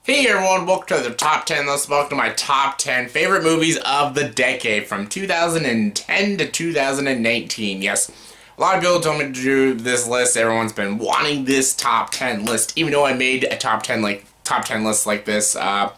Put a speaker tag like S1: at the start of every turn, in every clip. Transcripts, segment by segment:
S1: Hey everyone, welcome to the top 10 list. Welcome to my top 10 favorite movies of the decade from 2010 to 2019. Yes, a lot of people told me to do this list. Everyone's been wanting this top 10 list, even though I made a top 10 list like this back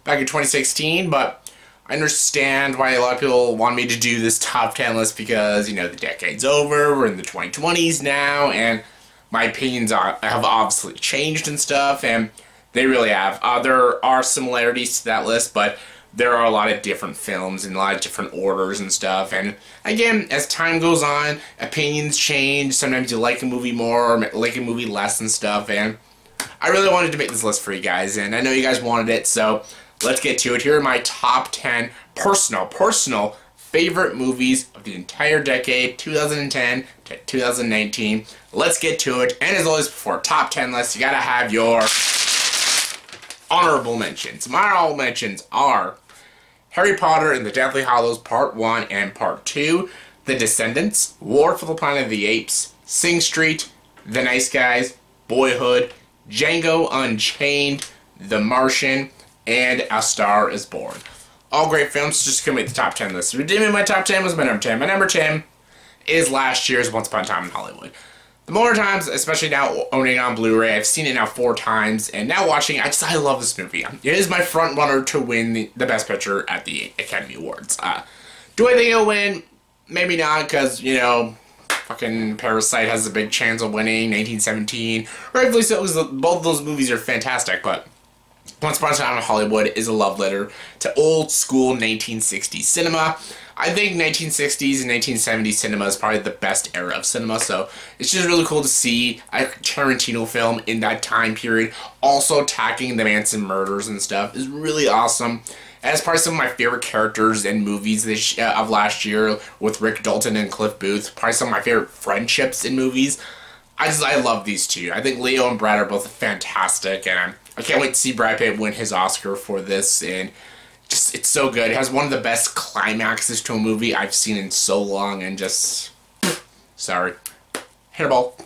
S1: in 2016, but I understand why a lot of people want me to do this top 10 list because, you know, the decade's over, we're in the 2020s now, and my opinions have obviously changed and stuff, and they really have. There are similarities to that list, but there are a lot of different films and a lot of different orders and stuff. And again, as time goes on, opinions change. Sometimes you like a movie more or like a movie less and stuff. And I really wanted to make this list for you guys, and I know you guys wanted it, so let's get to it. Here are my top 10 personal favorite movies of the entire decade, 2010 to 2019. Let's get to it. And as always, before top 10 lists, you gotta have your honorable mentions. My honorable mentions are Harry Potter and the Deathly Hallows Part 1 and Part 2, The Descendants, War for the Planet of the Apes, Sing Street, The Nice Guys, Boyhood, Django Unchained, The Martian, and A Star is Born. All great films, just gonna make the top 10 list. Redeeming my top 10 was my number 10. My number 10 is last year's Once Upon a Time in Hollywood. The more times, especially now owning it on Blu-ray, I've seen it now 4 times, and now watching it, I love this movie. It is my front runner to win the Best Picture at the Academy Awards. Do I think it'll win? Maybe not, because, you know, fucking Parasite has a big chance of winning, 1917. Rightfully so, because both of those movies are fantastic, but Once Upon a Time in Hollywood is a love letter to old school 1960s cinema. I think 1960s and 1970s cinema is probably the best era of cinema, so it's just really cool to see a Tarantino film in that time period also tackling the Manson murders and stuff is really awesome. As part of some of my favorite characters in movies of last year with Rick Dalton and Cliff Booth, probably some of my favorite friendships in movies. I love these two. I think Leo and Brad are both fantastic, and I can't wait to see Brad Pitt win his Oscar for this, and just, it's so good. It has one of the best climaxes to a movie I've seen in so long, and just, sorry, hairball.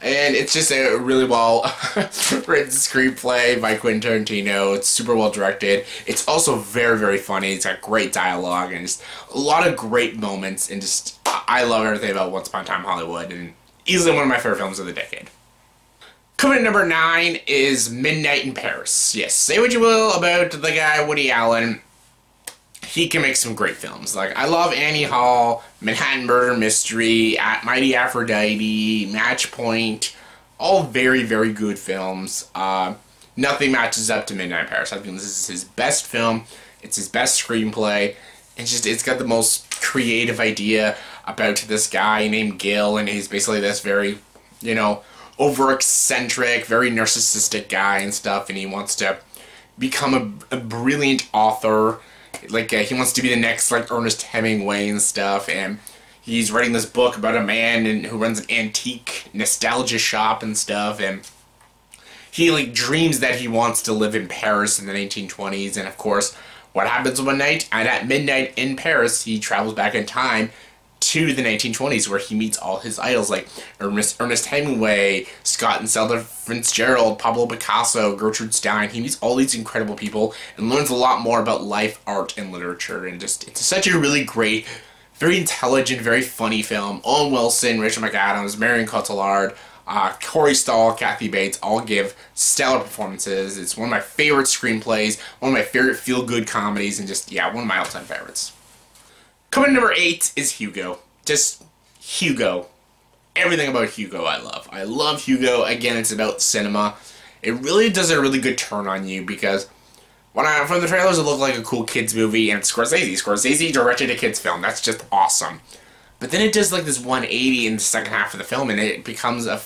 S1: And it's just a really well written screenplay by Quentin Tarantino. It's super well directed. It's also very, very funny. It's got great dialogue and just a lot of great moments, and just, I love everything about Once Upon a Time in Hollywood, and easily one of my favorite films of the decade. Coming at number 9 is Midnight in Paris. Yes, say what you will about the guy Woody Allen. He can make some great films. Like, I love Annie Hall, Manhattan Murder Mystery, Mighty Aphrodite, Match Point. All very, very good films. Nothing matches up to Midnight in Paris. I think this is his best film. It's his best screenplay. It's got the most creative idea about this guy named Gil, and he's basically this very, you know, over-eccentric, very narcissistic guy and stuff, and he wants to become a brilliant author. Like, he wants to be the next, like, Ernest Hemingway and stuff, and he's writing this book about a man who runs an antique nostalgia shop and stuff, and he, like, dreams that he wants to live in Paris in the 1920s, and of course, what happens one night? And at midnight in Paris, he travels back in time to the 1920s, where he meets all his idols like Ernest Hemingway, Scott and Zelda Fitzgerald, Pablo Picasso, Gertrude Stein. He meets all these incredible people and learns a lot more about life, art, and literature. And just, it's such a really great, very intelligent, very funny film. Owen Wilson, Rachel McAdams, Marion Cotillard, Corey Stoll, Kathy Bates all give stellar performances. It's one of my favorite screenplays, one of my favorite feel-good comedies, and just, yeah, one of my all-time favorites. Coming to number 8 is Hugo. Just Hugo. Everything about Hugo I love. I love Hugo. Again, it's about cinema. It really does a really good turn on you because from the trailers it looked like a cool kids movie, and it's Scorsese. Scorsese directed a kids film. That's just awesome. But then it does like this 180 in the second half of the film, and it becomes a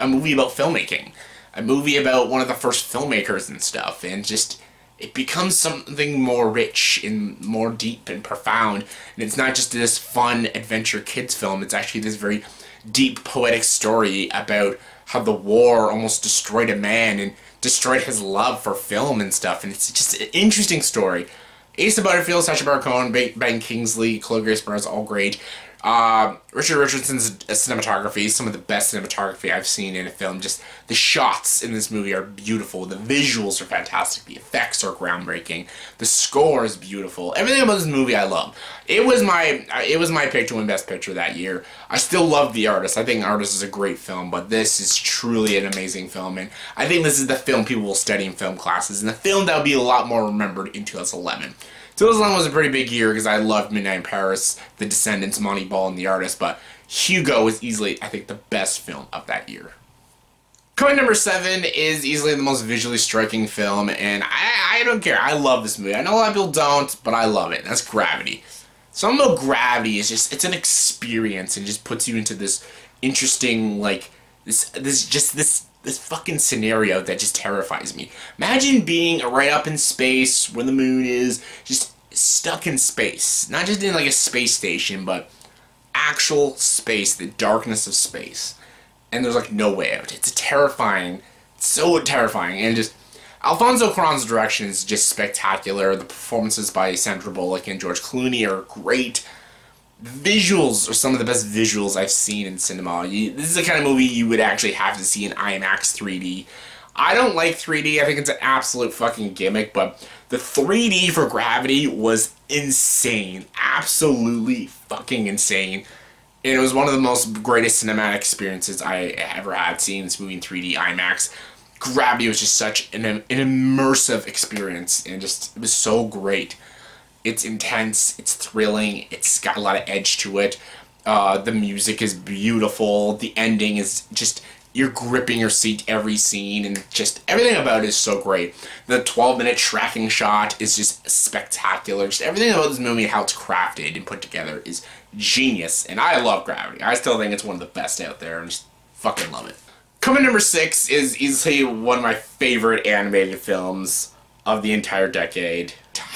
S1: movie about filmmaking. A movie about one of the first filmmakers and stuff, and just it becomes something more rich and more deep and profound. And it's not just this fun adventure kids film. It's actually this very deep poetic story about how the war almost destroyed a man and destroyed his love for film and stuff. And it's just an interesting story. Asa Butterfield, Sacha Baron Cohen, Ben Kingsley, Chloe Grace Moretz, all great. Richard Richardson's cinematography, some of the best cinematography I've seen in a film. Just the shots in this movie are beautiful. The visuals are fantastic. The effects are groundbreaking. The score is beautiful. Everything about this movie I love. It was my pick to win Best Picture that year. I still love The Artist. I think Artist is a great film, but this is truly an amazing film, and I think this is the film people will study in film classes, and the film that will be a lot more remembered in 2011. 2011 was a pretty big year because I loved Midnight in Paris, The Descendants, Moneyball, and The Artist, but Hugo is easily, I think, the best film of that year. Coming number 7 is easily the most visually striking film, and I don't care. I love this movie. I know a lot of people don't, but I love it. That's Gravity. Something about Gravity is just, it's an experience and just puts you into this interesting, like, this fucking scenario that just terrifies me. Imagine being right up in space where the moon is, just stuck in space. Not just in like a space station, but actual space, the darkness of space. And there's like no way out. It's terrifying. It's so terrifying. And just Alfonso Cuarón's direction is just spectacular. The performances by Sandra Bullock and George Clooney are great. Visuals are some of the best visuals I've seen in cinema. This is the kind of movie you would actually have to see in IMAX 3D. I don't like 3D. I think it's an absolute fucking gimmick, but the 3D for Gravity was insane. Absolutely fucking insane. And it was one of the most greatest cinematic experiences I ever had seeing this movie in 3D IMAX. Gravity was just such an immersive experience, and just, it was so great. It's intense, it's thrilling, it's got a lot of edge to it. The music is beautiful, the ending is just, you're gripping your seat every scene, and just everything about it is so great. The 12-minute tracking shot is just spectacular. Just everything about this movie and how it's crafted and put together is genius, and I love Gravity. I still think it's one of the best out there, and just fucking love it. Coming number 6 is easily one of my favorite animated films of the entire decade.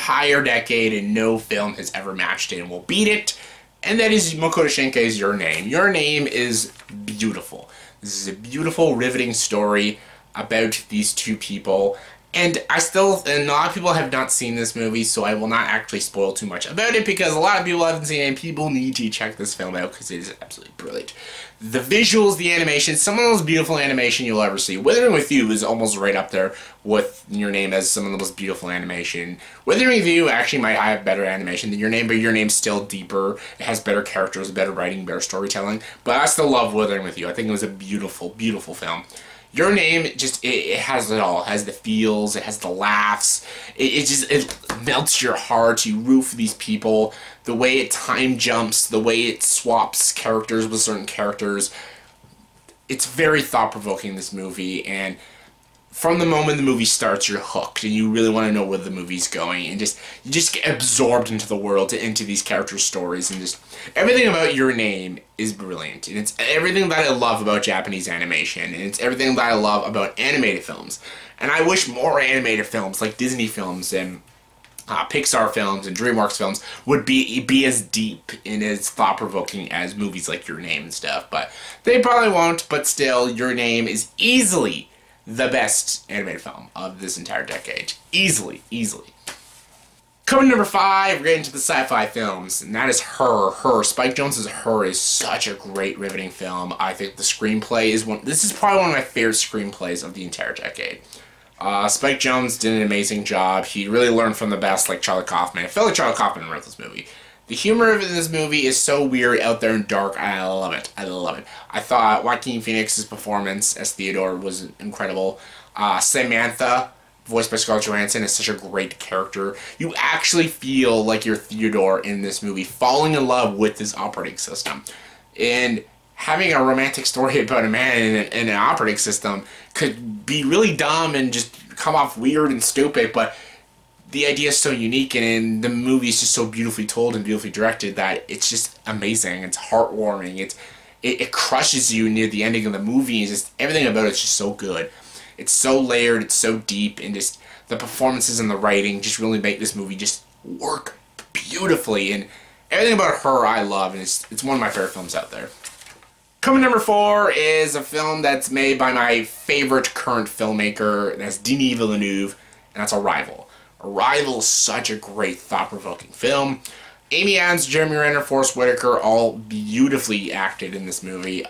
S1: And no film has ever matched it and will beat it, and that is Makoto Shinkei's Your Name. Your Name is beautiful. This is a beautiful, riveting story about these two people, and a lot of people have not seen this movie, so I will not actually spoil too much about it, because a lot of people haven't seen it, and people need to check this film out, because it is absolutely brilliant. The visuals, the animation, some of the most beautiful animation you'll ever see. Withering With You is almost right up there with Your Name as some of the most beautiful animation. Withering With You actually might have better animation than Your Name, but Your Name's still deeper. It has better characters, better writing, better storytelling. But I still love Withering With You. I think it was a beautiful, beautiful film. Your Name, just, it has it all. It has the feels, it has the laughs. It melts your heart. You root for these people. The way it time jumps, the way it swaps characters with certain characters. It's very thought-provoking, this movie, and from the moment the movie starts, you're hooked, and you really want to know where the movie's going, and you just get absorbed into the world, into these characters' stories, and just everything about Your Name is brilliant, and it's everything that I love about Japanese animation, and it's everything that I love about animated films. And I wish more animated films, like Disney films and Pixar films and DreamWorks films, would be as deep and as thought-provoking as movies like Your Name and stuff, but they probably won't. But still, Your Name is easily the best animated film of this entire decade. Easily, easily. Coming number 5, we're getting to the sci-fi films, and that is Her. Spike Jonze's Her is such a great, riveting film. I think the screenplay is this is probably one of my favorite screenplays of the entire decade. Spike Jonze did an amazing job. He really learned from the best, like Charlie Kaufman. I felt like Charlie Kaufman wrote this movie. The humor in this movie is so weird, out there, and dark. I love it. I love it. I thought Joaquin Phoenix's performance as Theodore was incredible. Samantha, voiced by Scarlett Johansson, is such a great character. You actually feel like you're Theodore in this movie, falling in love with this operating system. And having a romantic story about a man in an operating system could be really dumb and just come off weird and stupid, but the idea is so unique, and the movie is just so beautifully told and beautifully directed that it's just amazing. It's heartwarming. It crushes you near the ending of the movie. It's just, everything about it's just so good. It's so layered, it's so deep, and just the performances and the writing just really make this movie just work beautifully. And everything about Her I love, and it's one of my favorite films out there. Coming number 4 is a film that's made by my favorite current filmmaker, and that's Denis Villeneuve, and that's Arrival. Arrival is such a great, thought-provoking film. Amy Adams, Jeremy Renner, Forest Whitaker, all beautifully acted in this movie.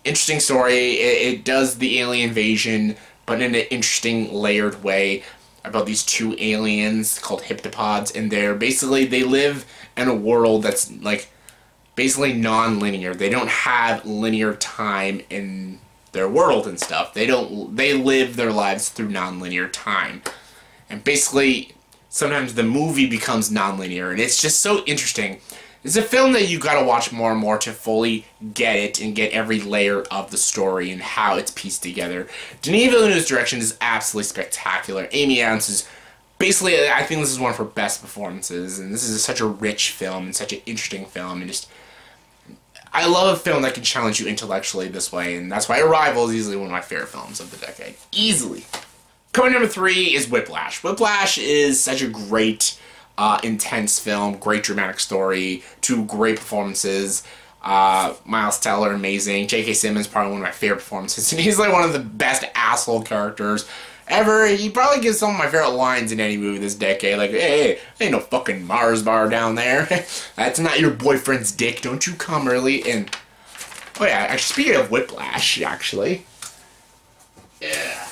S1: Interesting story. It does the alien invasion, but in an interesting, layered way about these two aliens called heptapods, and they live in a world that's like basically non-linear. They don't have linear time in their world and stuff. They live their lives through non-linear time. And basically sometimes the movie becomes non-linear, and it's just so interesting. It's a film that you gotta watch more and more to fully get it and get every layer of the story and how it's pieced together. Denis Villeneuve's direction is absolutely spectacular. Amy Adams is basically, I think this is one of her best performances, and this is such a rich film and such an interesting film, and just, I love a film that can challenge you intellectually this way, and that's why Arrival is easily one of my favorite films of the decade. Easily. Coming number 3 is Whiplash. Whiplash is such a great, intense film, great dramatic story, 2 great performances. Miles Teller, amazing. J.K. Simmons, probably one of my favorite performances, and he's like one of the best asshole characters ever. He probably gives some of my favorite lines in any movie this decade, like, hey, ain't no fucking Mars bar down there. That's not your boyfriend's dick, don't you come early. And, oh yeah, actually, speaking of Whiplash, actually, yeah,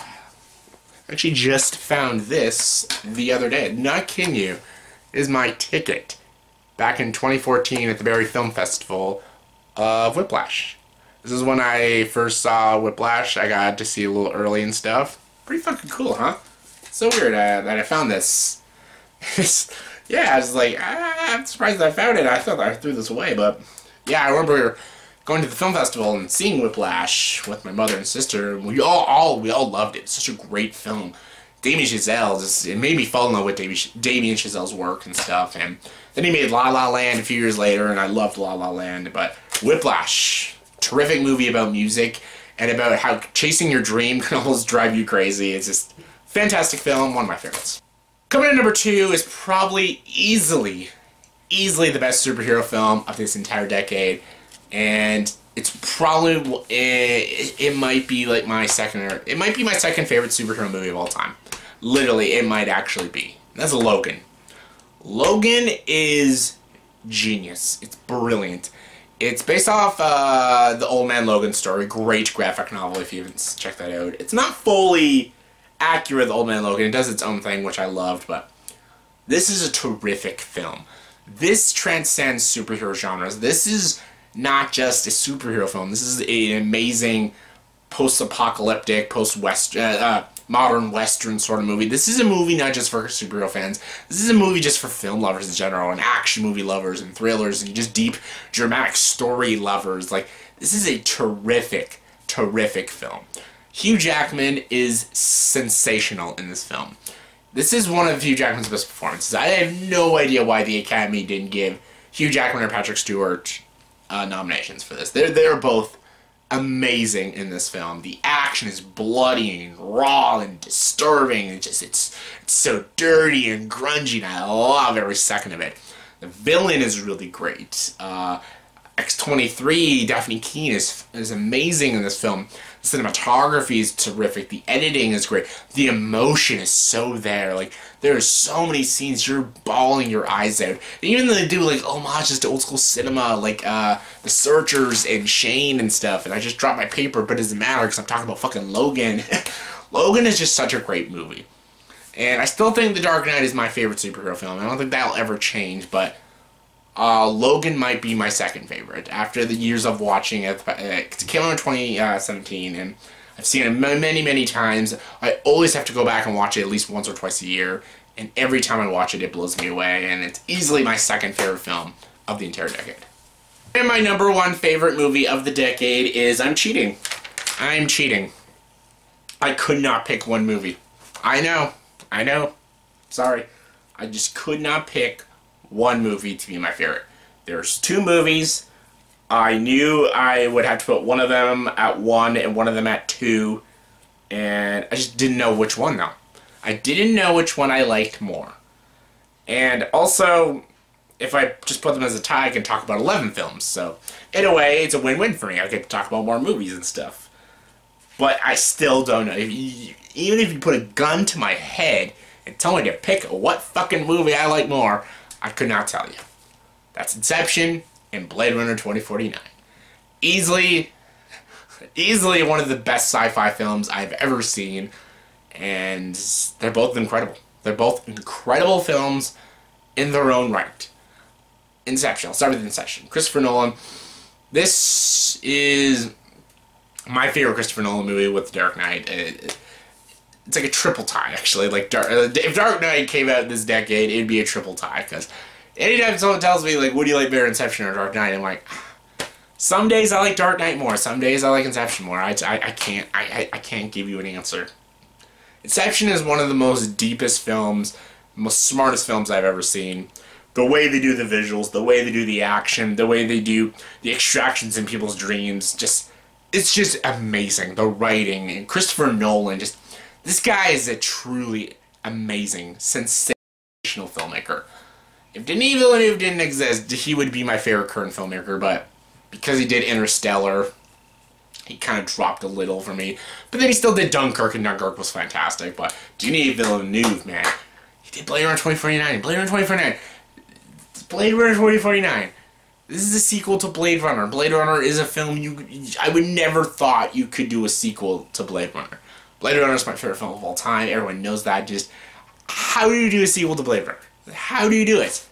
S1: actually just found this the other day. Not kidding you. Is my ticket back in 2014 at the Barrie Film Festival of Whiplash. This is when I first saw Whiplash. I got to see it a little early and stuff. Pretty fucking cool, huh? So weird that I found this. Yeah, I was like, I'm surprised I found it. I thought I threw this away, but yeah, I remember going to the film festival and seeing Whiplash with my mother and sister. We all loved it. It's such a great film. Damien Chazelle, it made me fall in love with Damien Chazelle's work and stuff, and then he made La La Land a few years later, and I loved La La Land, but Whiplash, terrific movie about music, and about how chasing your dream can almost drive you crazy. It's just fantastic film, one of my favorites. Coming in number 2 is probably easily the best superhero film of this entire decade, and it's probably, it might be like my second favorite superhero movie of all time. Literally, it might actually be. That's Logan. Logan is genius. It's brilliant. It's based off the Old Man Logan story. Great graphic novel if you haven't checked that out. It's not fully accurate, the Old Man Logan. It does its own thing, which I loved, but this is a terrific film. This transcends superhero genres. This is not just a superhero film. This is an amazing post-apocalyptic, modern Western sort of movie. This is a movie not just for superhero fans. This is a movie just for film lovers in general, and action movie lovers, and thrillers, and just deep, dramatic story lovers. Like, this is a terrific, terrific film. Hugh Jackman is sensational in this film. This is one of Hugh Jackman's best performances. I have no idea why the Academy didn't give Hugh Jackman or Patrick Stewart nominations for this. They're both amazing in this film. The action is bloody and raw and disturbing. It's so dirty and grungy, and I love every second of it. The villain is really great. X-23, Daphne Keane is amazing in this film. The cinematography is terrific. The editing is great. The emotion is so there. Like, there are so many scenes you're bawling your eyes out. And even though they do like homages to old school cinema, like The Searchers and Shane and stuff. And I just dropped my paper, but it doesn't matter because I'm talking about fucking Logan. Logan is just such a great movie. And I still think The Dark Knight is my favorite superhero film. I don't think that'll ever change, but Logan might be my second favorite. After the years of watching it, it came out in 2017, and I've seen it many, many times. I always have to go back and watch it at least once or twice a year, and every time I watch it, it blows me away, and it's easily my second favorite film of the entire decade. And my number 1 favorite movie of the decade is I'm Cheating. I'm Cheating. I could not pick one movie. I know. Sorry. I just could not pick one movie to be my favorite. There's 2 movies. I knew I would have to put one of them at 1 and one of them at 2, and I just didn't know which one though. I didn't know which one I liked more. And also, if I just put them as a tie, I can talk about 11 films, so in a way, it's a win-win for me. I get to talk about more movies and stuff. But I still don't know. Even if you put a gun to my head and tell me to pick what fucking movie I like more, I could not tell you. That's Inception and Blade Runner 2049. Easily one of the best sci-fi films I've ever seen, and they're both incredible. They're both incredible films in their own right. Inception. I'll start with Inception. Christopher Nolan. This is my favorite Christopher Nolan movie with Dark Knight. It's like a triple tie, actually. Like if Dark Knight came out this decade, it'd be a triple tie. Because anytime someone tells me, like, what do you like better, Inception or Dark Knight? I'm like, some days I like Dark Knight more. Some days I like Inception more. I can't give you an answer. Inception is one of the most deepest films, most smartest films I've ever seen. The way they do the visuals, the way they do the action, the way they do the extractions in people's dreams, it's just amazing. The writing, and Christopher Nolan, this guy is a truly amazing, sensational filmmaker. If Denis Villeneuve didn't exist, he would be my favorite current filmmaker, but because he did Interstellar, he kind of dropped a little for me. But then he still did Dunkirk, and Dunkirk was fantastic. But Denis Villeneuve, man, he did Blade Runner 2049. Blade Runner 2049. Blade Runner 2049. This is a sequel to Blade Runner. Blade Runner is a film I would never thought you could do a sequel to Blade Runner. Blade Runner is my favorite film of all time. Everyone knows that. Just, how do you do a sequel to Blade Runner? How do you do it?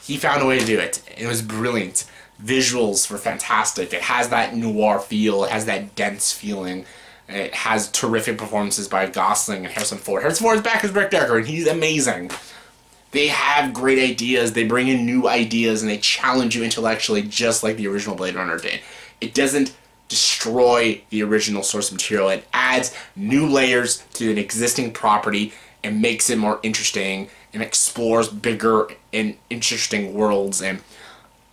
S1: He found a way to do it. It was brilliant. Visuals were fantastic. It has that noir feel. It has that dense feeling. It has terrific performances by Gosling and Harrison Ford. Harrison Ford is back as Rick Deckard, and he's amazing. They have great ideas. They bring in new ideas, and they challenge you intellectually just like the original Blade Runner did. It doesn't destroy the original source material. It adds new layers to an existing property and makes it more interesting and explores bigger and interesting worlds. And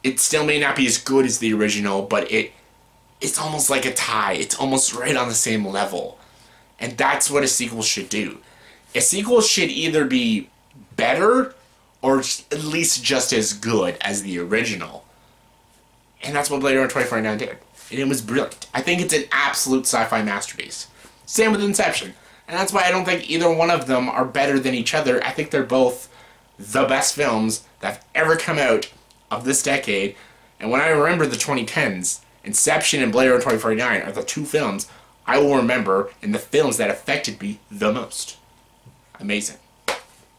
S1: it still may not be as good as the original, but it's almost like a tie. It's almost right on the same level. And that's what a sequel should do. A sequel should either be better or at least just as good as the original. And that's what Blade Runner 2049 did. And it was brilliant. I think it's an absolute sci-fi masterpiece. Same with Inception. And that's why I don't think either one of them are better than each other. I think they're both the best films that have ever come out of this decade. And when I remember the 2010s, Inception and Blade Runner 2049 are the two films I will remember and the films that affected me the most. Amazing.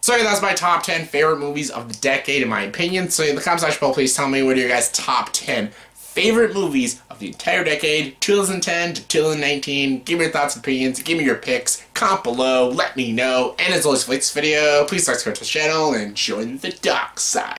S1: So that's my top 10 favorite movies of the decade in my opinion. So in the comment section below, please tell me what are your guys' top 10 favorite movies of the entire decade, 2010 to 2019. Give me your thoughts and opinions. Give me your picks. Comment below. Let me know. And as always, if you like this video, please subscribe to the channel and join the dark side.